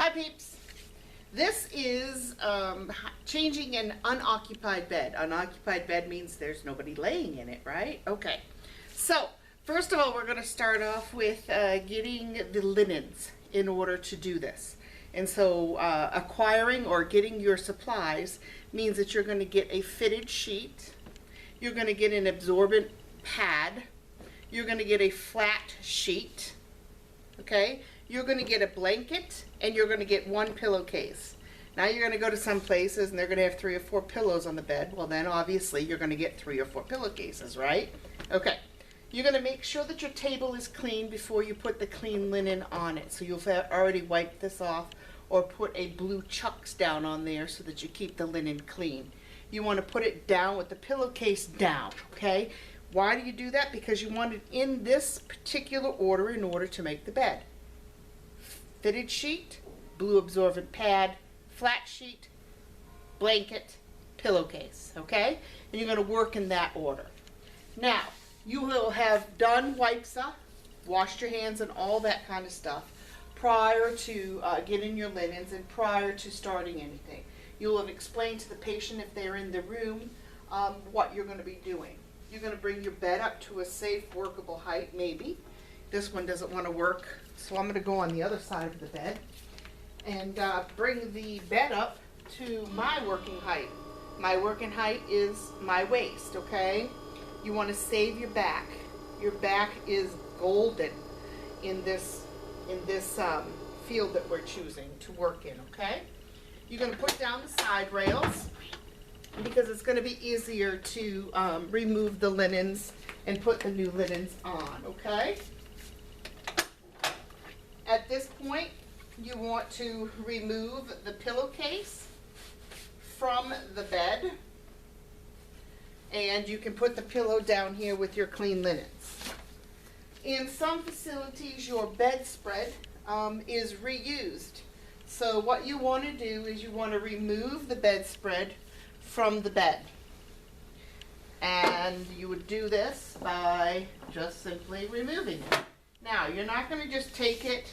Hi peeps. This is changing an unoccupied bed. Unoccupied bed means there's nobody laying in it, right? Okay. So first of all, we're going to start off with getting the linens in order to do this. And so acquiring or getting your supplies means that you're going to get a fitted sheet. You're going to get an absorbent pad. You're going to get a flat sheet. Okay? You're going to get a blanket, and you're going to get one pillowcase. Now you're going to go to some places and they're going to have 3 or 4 pillows on the bed. Well, then obviously you're going to get 3 or 4 pillowcases, right? Okay. You're going to make sure that your table is clean before you put the clean linen on it. So you've already wiped this off or put a blue chucks down on there so that you keep the linen clean. You want to put it down with the pillowcase down, okay? Why do you do that? Because you want it in this particular order in order to make the bed. Fitted sheet, blue absorbent pad, flat sheet, blanket, pillowcase, okay? And you're going to work in that order. Now, you will have done wipes up, washed your hands and all that kind of stuff prior to getting your linens and prior to starting anything. You will have explained to the patient if they're in the room what you're going to be doing. You're going to bring your bed up to a safe, workable height, maybe. This one doesn't want to work, so I'm going to go on the other side of the bed and bring the bed up to my working height. My working height is my waist, okay? You want to save your back. Your back is golden in this field that we're choosing to work in, okay? You're going to put down the side rails because it's going to be easier to remove the linens and put the new linens on, okay? At this point, you want to remove the pillowcase from the bed, and you can put the pillow down here with your clean linens. In some facilities, your bedspread is reused. So what you want to do is you want to remove the bedspread from the bed. And you would do this by just simply removing it. Now, you're not going to just take it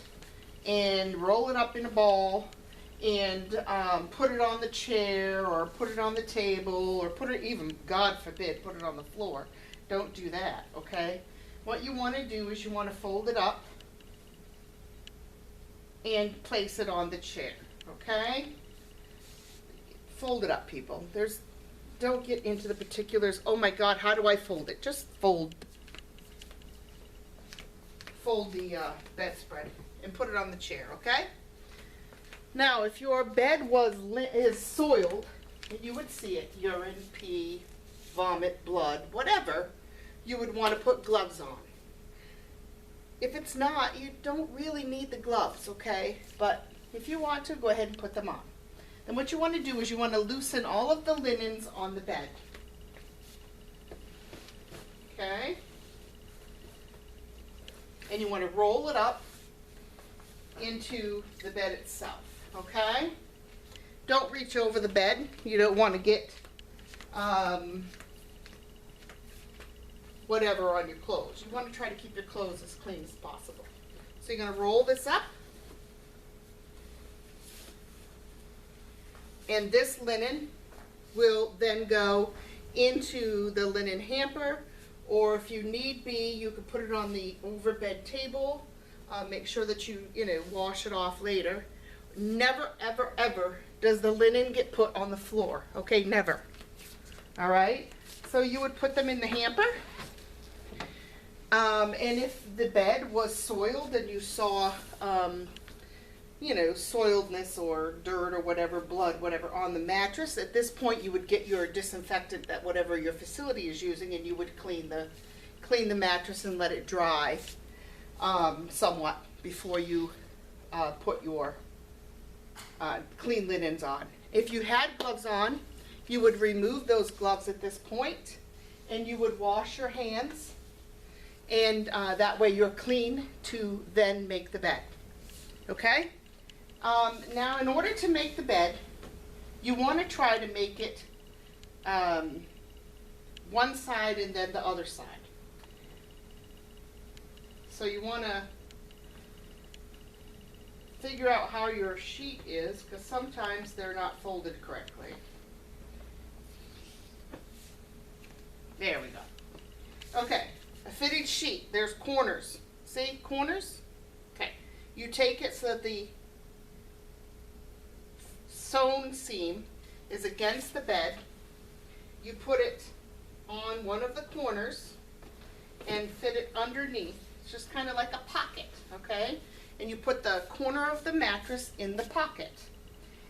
and roll it up in a ball and put it on the chair or put it on the table or put it, even, God forbid, put it on the floor. Don't do that, okay? What you want to do is you want to fold it up and place it on the chair, okay? Fold it up, people. Don't get into the particulars. Oh my God, how do I fold it? Just fold the bedspread and put it on the chair, okay? Now, if your bed is soiled, and you would see it, urine, pee, vomit, blood, whatever, you would want to put gloves on. If it's not, you don't really need the gloves, okay? But if you want to, go ahead and put them on. And what you want to do is you want to loosen all of the linens on the bed. Okay? And you want to roll it up into the bed itself, okay? Don't reach over the bed. You don't want to get whatever on your clothes. You want to try to keep your clothes as clean as possible. So you're going to roll this up. And this linen will then go into the linen hamper, or if you need be, you can put it on the overbed table. Make sure that you wash it off later. Never, ever, ever does the linen get put on the floor. Okay, never. All right? So you would put them in the hamper. And if the bed was soiled and you saw, soiledness or dirt or whatever, blood, whatever, on the mattress, at this point you would get your disinfectant, that whatever your facility is using, and you would clean the mattress and let it dry somewhat before you put your clean linens on. If you had gloves on, you would remove those gloves at this point and you would wash your hands, and that way you're clean to then make the bed. Okay? Now, in order to make the bed, you want to try to make it one side and then the other side. So you want to figure out how your sheet is, because sometimes they're not folded correctly. There we go. Okay, a fitted sheet. There's corners. See, corners? Okay. You take it so that the sewn seam is against the bed. You put it on one of the corners and fit it underneath. It's just kind of like a pocket, okay? And you put the corner of the mattress in the pocket.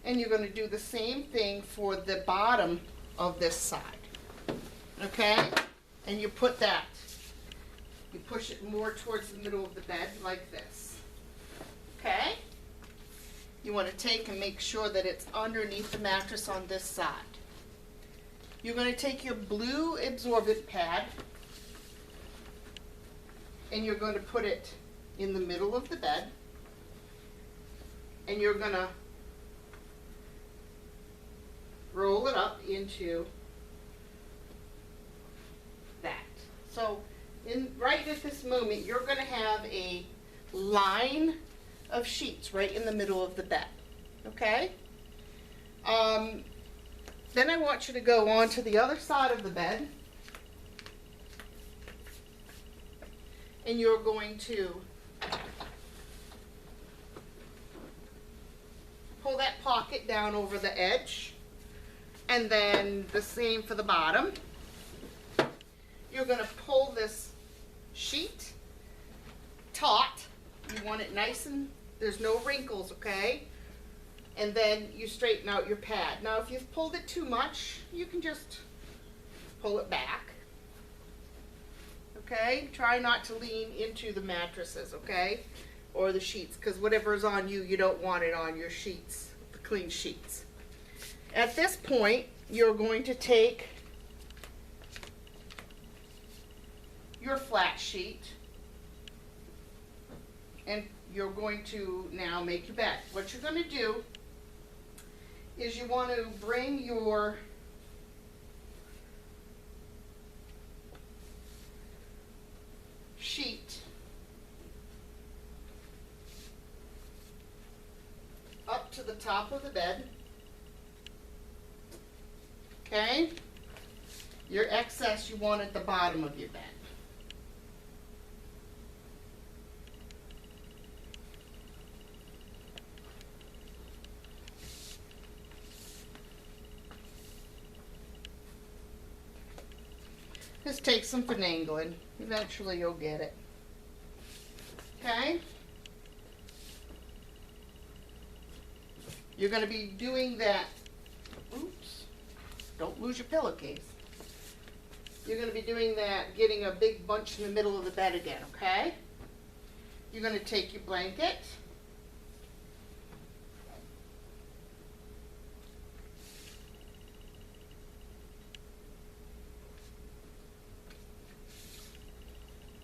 And you're going to do the same thing for the bottom of this side. Okay? And you put that, you push it more towards the middle of the bed like this. Okay? You want to take and make sure that it's underneath the mattress on this side. You're going to take your blue absorbent pad and you're going to put it in the middle of the bed, and you're going to roll it up into that. So right at this moment, you're going to have a line of sheets right in the middle of the bed. Okay? Then I want you to go on to the other side of the bed, and you're going to pull that pocket down over the edge, and then the same for the bottom. You're going to pull this sheet taut. You want it nice and there's no wrinkles, okay? And then you straighten out your pad. Now if you've pulled it too much, you can just pull it back. Okay? Try not to lean into the mattresses, okay? Or the sheets, because whatever's on you, you don't want it on your sheets, the clean sheets. At this point, you're going to take your flat sheet and you're going to now make your bed. What you're going to do is you want to bring your sheet up to the top of the bed. Okay? Your excess you want at the bottom of your bed. This takes some finagling. Eventually you'll get it. Okay? You're going to be doing that. Oops. Don't lose your pillowcase. You're going to be doing that, getting a big bunch in the middle of the bed again, okay? You're going to take your blanket.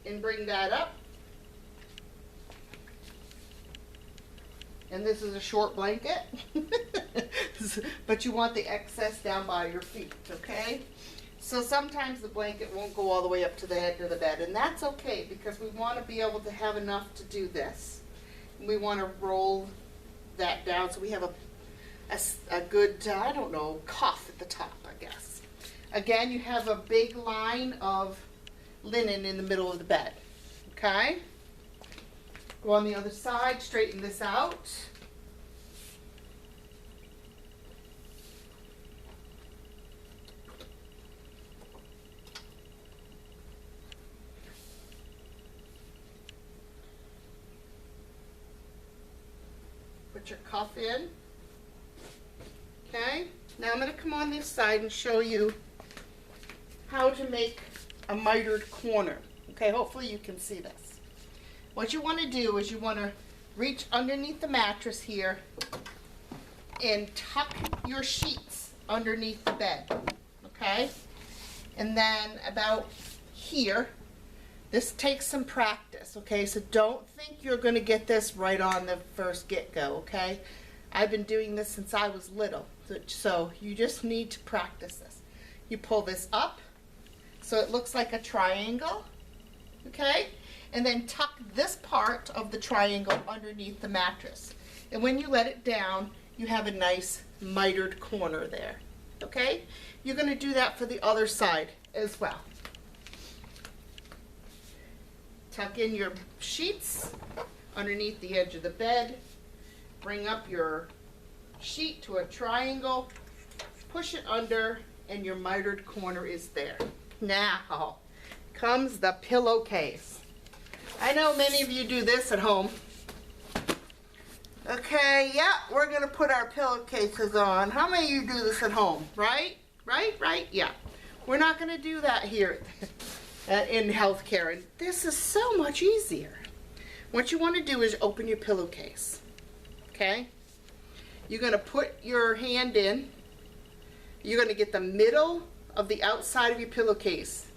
And bring that up. And this is a short blanket, but you want the excess down by your feet, okay? So sometimes the blanket won't go all the way up to the head of the bed, and that's okay because we want to be able to have enough to do this. We want to roll that down so we have a good, I don't know, cuff at the top, I guess. Again, you have a big line of linen in the middle of the bed, okay? Go on the other side, straighten this out. Put your cuff in. Okay? Now I'm going to come on this side and show you how to make a mitered corner. Okay, hopefully you can see this. What you want to do is you want to reach underneath the mattress here and tuck your sheets underneath the bed, okay? And then about here, this takes some practice, okay? So don't think you're going to get this right on the first get-go, okay? I've been doing this since I was little, so you just need to practice this. You pull this up so it looks like a triangle, okay? And then tuck this part of the triangle underneath the mattress. And when you let it down, you have a nice mitered corner there. Okay? You're going to do that for the other side as well. Tuck in your sheets underneath the edge of the bed. Bring up your sheet to a triangle. Push it under, and your mitered corner is there. Now comes the pillowcase. I know many of you do this at home. Okay, yeah, we're going to put our pillowcases on. How many of you do this at home, right? Right? Yeah. We're not going to do that here in healthcare. And this is so much easier. What you want to do is open your pillowcase. Okay? You're going to put your hand in. You're going to get the middle of the outside of your pillowcase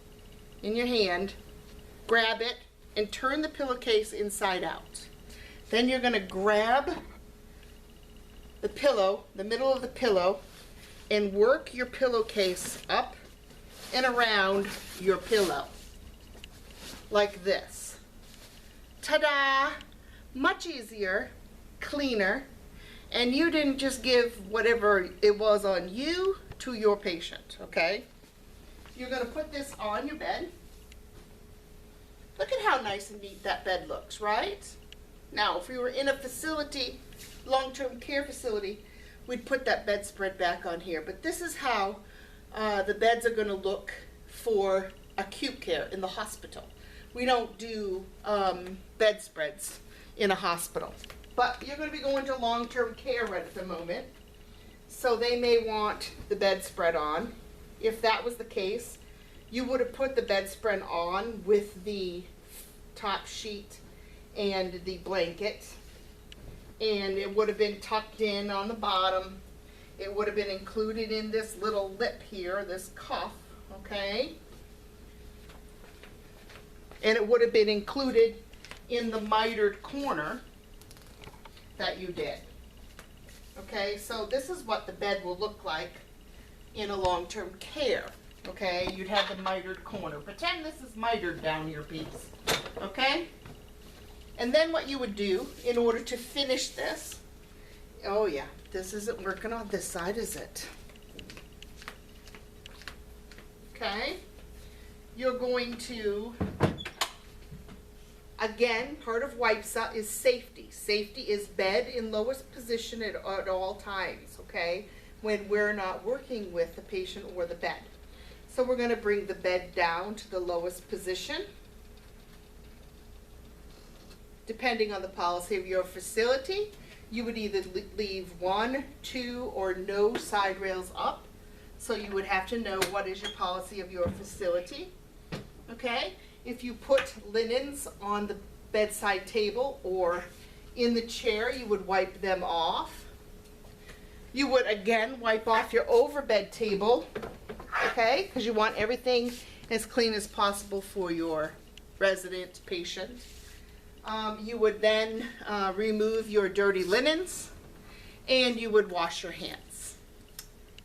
in your hand. Grab it and turn the pillowcase inside out. Then you're going to grab the pillow, the middle of the pillow, and work your pillowcase up and around your pillow. Like this. Ta-da! Much easier, cleaner, and you didn't just give whatever it was on you to your patient, okay? You're going to put this on your bed. Look at how nice and neat that bed looks, right? Now, if we were in a facility, long-term care facility, we'd put that bedspread back on here. But this is how the beds are going to look for acute care in the hospital. We don't do bedspreads in a hospital. But you're going to be going to long-term care right at the moment. So they may want the bedspread on. If that was the case, you would have put the bedspread on with the top sheet and the blanket, and it would have been tucked in on the bottom. It would have been included in this little lip here, this cuff, okay? And it would have been included in the mitered corner that you did. Okay, so this is what the bed will look like in a long-term care. Okay, you'd have the mitered corner. Pretend this is mitered down your piece. Okay? And then what you would do in order to finish this, oh yeah, this isn't working on this side, is it? Okay? You're going to, again, part of WIPSA is safety. Safety is bed in lowest position at all times, okay? When we're not working with the patient or the bed. So we're going to bring the bed down to the lowest position. Depending on the policy of your facility, you would either leave 1, 2, or no side rails up. So you would have to know what is your policy of your facility. Okay? If you put linens on the bedside table or in the chair, you would wipe them off. You would again wipe off your overbed table, okay? Because you want everything as clean as possible for your resident patient. You would then remove your dirty linens, and you would wash your hands.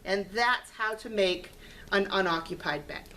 And that's how to make an unoccupied bed.